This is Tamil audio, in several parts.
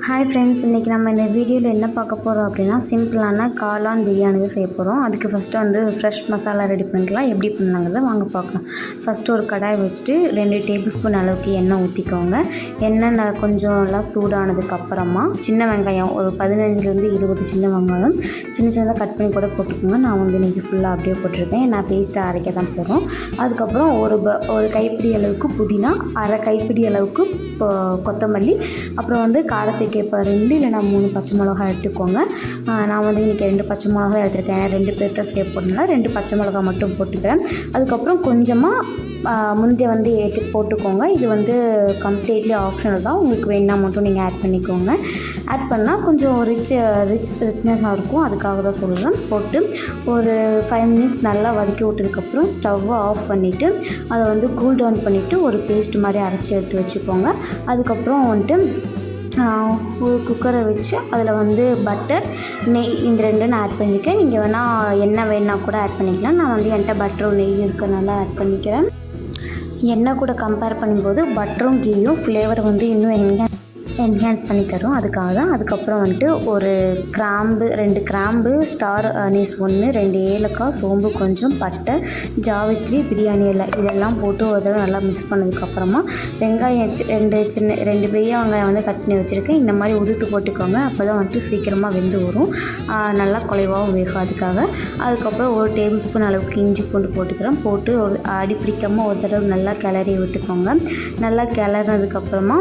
ஹாய் ஃப்ரெண்ட்ஸ், இன்றைக்கி நம்ம இந்த வீடியோவில் என்ன பார்க்க போகிறோம் அப்படின்னா சிம்பிளான காளான் பிரியாணி தான் செய்ய போகிறோம். அதுக்கு ஃபஸ்ட்டு வந்து ஃப்ரெஷ் மசாலா ரெடி பண்ணிக்கலாம். எப்படி பண்ணாங்கிறத வாங்க பார்க்கலாம். ஃபஸ்ட்டு ஒரு கடாய் வச்சுட்டு 2 டேபிள் ஸ்பூன் அளவுக்கு எண்ணெய் ஊற்றிக்கோங்க. எண்ணெய் கொஞ்சம் நல்லா சூடானதுக்கப்புறமா சின்ன வெங்காயம் ஒரு 15-20 சின்ன வெங்காயம் சின்னதாக கட் பண்ணி கூட போட்டுக்கோங்க. நான் வந்து இன்றைக்கி ஃபுல்லாக அப்படியே போட்டிருக்கேன். நான் பேஸ்ட்டை அரைக்க தான் போகிறோம். அதுக்கப்புறம் ஒரு கைப்பிடி அளவுக்கு புதினா, அரை கைப்பிடி அளவுக்கு கொத்தமல்லி, அப்புறம் வந்து காரத்துக்கு இப்போ 2 இல்லைனா 3 பச்சை மிளகாய் எடுத்துக்கோங்க. நான் வந்து இன்றைக்கி 2 பச்சை மிளகாய் எடுத்துருக்கேன். 2 பேர்த்த சேவ் பண்ணல, 2 பச்சை மிளகாய் மட்டும் போட்டுக்கிறேன். அதுக்கப்புறம் கொஞ்சமாக முந்திரி வந்து போட்டுக்கோங்க. இது வந்து கம்ப்ளீட்லி ஆப்ஷனல் தான். உங்களுக்கு வேணா மட்டும் நீங்கள் ஆட் பண்ணிக்கோங்க. ஆட் பண்ணால் கொஞ்சம் ரிச்னஸாக இருக்கும். அதுக்காக தான் சொல்கிறேன். போட்டு ஒரு 5 மினிட்ஸ் நல்லா வதக்கி விட்டதுக்கப்புறம் ஸ்டவ்வை ஆஃப் பண்ணிவிட்டு அதை வந்து கூல் டவுன் பண்ணிவிட்டு ஒரு பேஸ்ட் மாதிரி அரைச்சி எடுத்து வச்சுக்கோங்க. அதுக்கப்புறம் வந்துட்டு ஒரு குக்கரை வச்சு அதில் வந்து பட்டர், நெய் இந்த 2 நான் ஆட் பண்ணியிருக்கேன். நீங்கள் வேணால் எண்ணெய் வேணா கூட ஆட் பண்ணிக்கலாம். நான் வந்து என்கிட்ட பட்டரும் நெய் இருக்கிறனால ஆட் பண்ணிக்கிறேன். எண்ணெய் கூட கம்பேர் பண்ணும்போது பட்டரும் கீயும் ஃப்ளேவர் வந்து இன்னும் என்ஹான்ஸ் பண்ணி தரும். அதுக்காக தான். அதுக்கப்புறம் வந்துட்டு ஒரு கிராம்பு, 2 கிராம்பு, ஸ்டார் அனீஸ் 1, 2 ஏலக்காய், சோம்பு கொஞ்சம், பட்டை, ஜாவித்ரி, பிரியாணி இலை இதெல்லாம் போட்டு ஒரு தடவை நல்லா மிக்ஸ் பண்ணதுக்கப்புறமா வெங்காயம் 2 பெரிய வெங்காயம் வந்து கட் பண்ணி வச்சுருக்கேன். இந்த மாதிரி உதுத்து போட்டுக்கோங்க. அப்போ தான் வந்துட்டு சீக்கிரமாக வெந்து வரும், நல்லா குலைவாகவும் வேகும். அதுக்கப்புறம் ஒரு டேபிள் ஸ்பூன் அளவுக்கு இஞ்சி பூண்டு போட்டுக்கிறேன். போட்டு ஒரு அடி பிடிக்காமல் ஒரு தடவை நல்லா கிளறி விட்டுக்கோங்க. நல்லா கிளறினதுக்கப்புறமா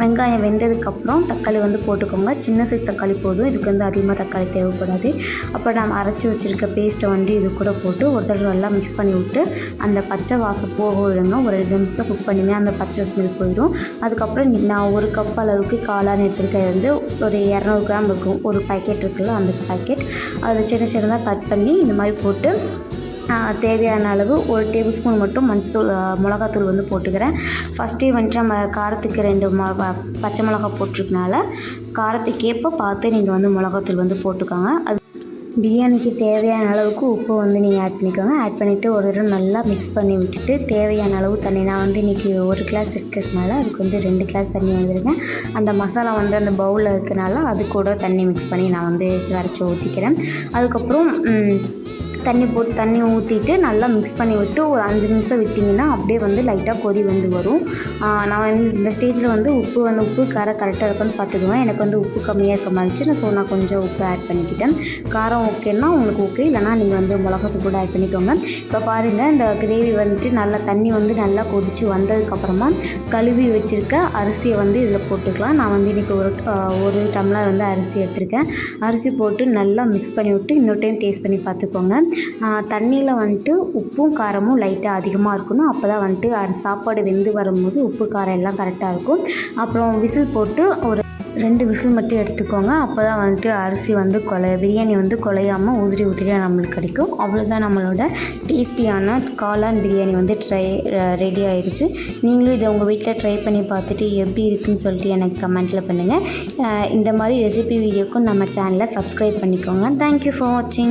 வெங்காயம் வெந்ததுக்கப்புறம் தக்காளி வந்து போட்டுக்கோங்க. சின்ன சைஸ் தக்காளி போதும். இதுக்கு வந்து அதிகமாக தக்காளி தேவைப்படாது. அப்புறம் நம்ம அரைச்சி வச்சுருக்க பேஸ்ட்டை வந்து இது கூட போட்டு ஒரு தடவை நல்லா மிக்ஸ் பண்ணி விட்டு அந்த பச்சை வாசம் போக விடுங்க. ஒரு 2 நிமிஷம் குக் பண்ணினா அந்த பச்சை ஸ்மெல் போயிடும். அதுக்கப்புறம் நான் ஒரு கப் அளவுக்கு காளான் எடுத்துருக்கிறது வந்து ஒரு 200 கிராம் இருக்கும். ஒரு பேக்கெட் இருக்குல்ல, அந்த பேக்கெட் அதில் சின்னதாக கட் பண்ணி இந்த மாதிரி போட்டு தேவையான அளவு ஒரு டேபிள் ஸ்பூன் மட்டும் மிளகாத்தூள் வந்து போட்டுக்கிறேன். ஃபஸ்ட்டே வந்துட்டு நம்ம காரத்துக்கு 2 பச்சை மிளகாய் போட்டிருக்கனால காரத்துக்கேற்ப பார்த்து நீங்கள் வந்து மிளகாத்தூள் வந்து போட்டுக்கோங்க. அது பிரியாணிக்கு தேவையான அளவுக்கு உப்பு வந்து நீங்கள் ஆட் பண்ணிக்கோங்க. ஆட் பண்ணிவிட்டு ஒரு தடவை நல்லா மிக்ஸ் பண்ணி விட்டுட்டு தேவையான அளவு தண்ணி, நான் வந்து இன்றைக்கி 1 கிளாஸ் எடுத்துருக்கனால அதுக்கு வந்து 2 கிளாஸ் தண்ணி வந்துருக்கேன். அந்த மசாலா வந்து அந்த பவுலில் இருக்கனால அது கூட தண்ணி மிக்ஸ் பண்ணி நான் வந்து கரைச்சி ஊற்றிக்கிறேன். அதுக்கப்புறம் தண்ணி ஊற்றிட்டு நல்லா மிக்ஸ் பண்ணி விட்டு ஒரு 5 நிமிஷம் விட்டிங்கன்னா அப்படியே வந்து லைட்டாக கொதி வந்து வரும். நான் வந்து இந்த ஸ்டேஜில் வந்து உப்பு காரம் கரெக்டாக இருக்குன்னு பார்த்துக்குவேன். எனக்கு வந்து உப்பு கம்மியாக இருக்க மாதிரி ஸோ நான் கொஞ்சம் உப்பு ஆட் பண்ணிக்கிட்டேன். காரம் ஓகேன்னா உங்களுக்கு ஓகே, இல்லைனா நீங்கள் வந்து மிளகாத்தூள் கூட ஆட் பண்ணிக்கோங்க. இப்போ பாருங்கள், இந்த கிரேவி வந்துட்டு நல்லா தண்ணி வந்து நல்லா கொதித்து வந்ததுக்கப்புறமா கழுவி வச்சுருக்க அரிசியை வந்து இதில் போட்டுக்கலாம். நான் வந்து இன்றைக்கி ஒரு டம்ளர் வந்து அரிசி எடுத்திருக்கேன். அரிசி போட்டு நல்லா மிக்ஸ் பண்ணி விட்டு இன்னொரு டைம் டேஸ்ட் பண்ணி பார்த்துக்கோங்க. தண்ணியில் வந்துட்டு உப்பும் காரமும் லைட்டாக அதிகமாக இருக்கணும். அப்போ தான் வந்துட்டு சாப்பாடு வெந்து வரும்போது உப்பு காரம் எல்லாம் கரெக்டாக இருக்கும். அப்புறம் விசில் போட்டு ஒரு 2 விசில் மட்டும் எடுத்துக்கோங்க. அப்போ தான் வந்துட்டு அரிசி வந்து பிரியாணி வந்து குலையாமல் உதிரியாக நம்மளுக்கு கிடைக்கும். அவ்வளோதான், நம்மளோட டேஸ்டியான காளான் பிரியாணி வந்து ரெடி ஆயிடுச்சு. நீங்களும் இதை உங்கள் வீட்டில் ட்ரை பண்ணி பார்த்துட்டு எப்படி இருக்குதுன்னு சொல்லிட்டு எனக்கு கமெண்ட்டில் பண்ணுங்கள். இந்த மாதிரி ரெசிபி வீடியோக்கும் நம்ம சேனலை சப்ஸ்கிரைப் பண்ணிக்கோங்க. தேங்க்யூ ஃபார் வாட்சிங்.